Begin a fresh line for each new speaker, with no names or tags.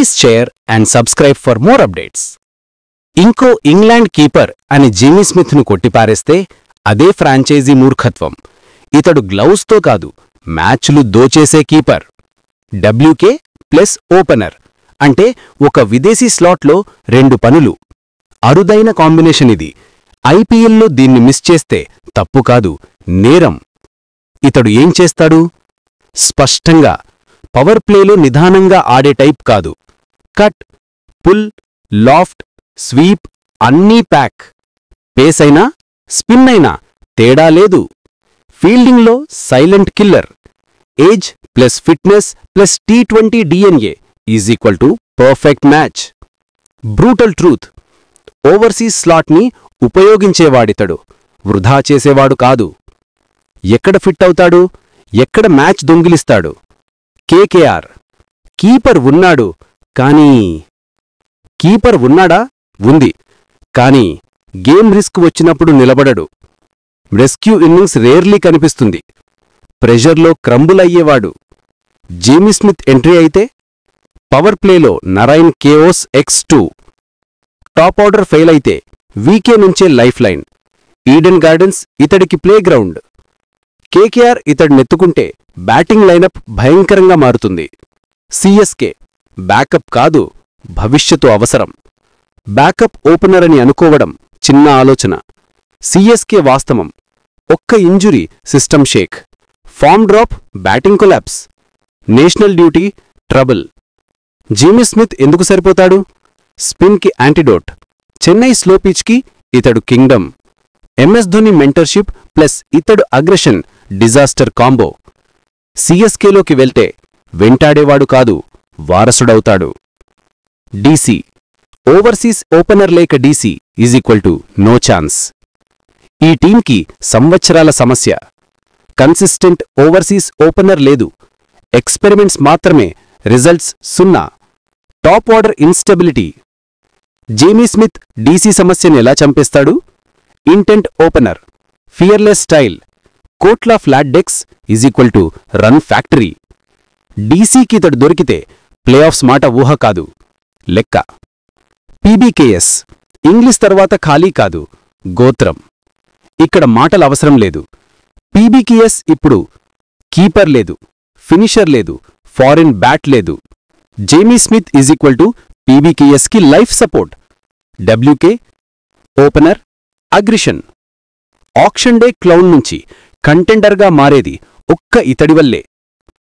Please share and subscribe for more updates. ఇంకో England keeper అని Jimmy స్మిత్ను కొట్టిపారేస్తే అదే franchise మూర్ఖత్వం. ఇతడు గ్లౌస్తో కాదు, మ్యాచ్లు దోచేసే కీపర్. డబ్ల్యూకే ప్లస్ ఓపెనర్ అంటే ఒక విదేశీ స్లాట్లో 2 పనులు. అరుదైన కాంబినేషన్ ఇది. ఐపీఎల్లో దీన్ని మిస్ చేస్తే తప్పు కాదు, నేరం. ఇతడు ఏం చేస్తాడు? స్పష్టంగా పవర్ ప్లేలో నిదానంగా ఆడే టైప్ కాదు. కట్, పుల్, లాఫ్ట్, స్వీప్ అన్నీ ప్యాక్. పేస్ అయినా స్పిన్ అయినా తేడా లేదు. ఫీల్డింగ్లో silent killer. Age plus fitness plus T20 DNA = perfect match. Brutal truth, overseas స్లాట్ని ఉపయోగించేవాడితడు, వృధా చేసేవాడు కాదు. ఎక్కడ ఫిట్ అవుతాడు, ఎక్కడ మ్యాచ్ దొంగిలిస్తాడు? కేకేఆర్ కీపర్ ఉన్నాడు కానీ కీపర్ ఉన్నాడా? ఉంది. కానీ గేమ్ రిస్క్ వచ్చినప్పుడు నిలబడడు. రెస్క్యూ ఇన్నింగ్స్ రేర్లీ కనిపిస్తుంది. ప్రెషర్లో క్రంబుల్ అయ్యేవాడు. జిమ్మీ స్మిత్ ఎంట్రీ అయితే పవర్ ప్లేలో Narine chaos X2. Top order fail అయితే వీకే నుంచే లైఫ్ లైన్. ఈడెన్ గార్డెన్స్ ఇతడికి ప్లే గ్రౌండ్. కేకేఆర్ ఇతడినెత్తుకుంటే బ్యాటింగ్ లైనప్ భయంకరంగా మారుతుంది. సిఎస్కే బ్యాకప్ కాదు, భవిష్యత్తు అవసరం. బ్యాకప్ ఓపెనర్ అని అనుకోవడం చిన్న ఆలోచన. సిఎస్కే వాస్తవం. ఒక్క injury system shake, form drop, batting collapse, national duty trouble. Jimmy Smith ఎందుకు సరిపోతాడు? స్పిన్కి యాంటీడోట్. చెన్నై స్లో పిచ్కి ఇతడు kingdom. MS Dhoni mentorship plus ఇతడు అగ్రెషన్ డిజాస్టర్ కాంబో. సిఎస్కేలోకి వెళ్తే వెంటాడేవాడు కాదు, వారసుడవుతాడు. డీసీ ఓవర్సీస్ ఓపెనర్ లేక డీసీ = నో ఛాన్స్. ఈ టీంకి సంవత్సరాల సమస్య. కన్సిస్టెంట్ ఓవర్సీస్ ఓపెనర్ లేదు. ఎక్స్పెరిమెంట్స్ మాత్రమే, results 0. Top order instability. Jimmy Smith DC సమస్యను ఎలా చంపేస్తాడు? ఇంటెంట్ ఓపెనర్, ఫియర్లెస్ స్టైల్, కోట్ల ఫ్లాట్ డెక్స్ = రన్ ఫ్యాక్టరీ. డీసీకి ఇతడు దొరికితే ప్లే ఆఫ్స్ మాట ఊహ కాదు, లెక్క. పీబీకేఎస్ ఇంగ్లీష్ తర్వాత ఖాళీ కాదు, గోత్రం. ఇక్కడ మాటలు అవసరం లేదు. పీబీకేఎస్ ఇప్పుడు కీపర్ లేదు, ఫినిషర్ లేదు, ఫారిన్ బ్యాట్ లేదు. జిమ్మీ స్మిత్ = పీబీకేఎస్కి life support. WK opener, aggression. Auction day clown నుంచి కంటెండర్గా మారేది ఒక్క ఇతడివల్లే.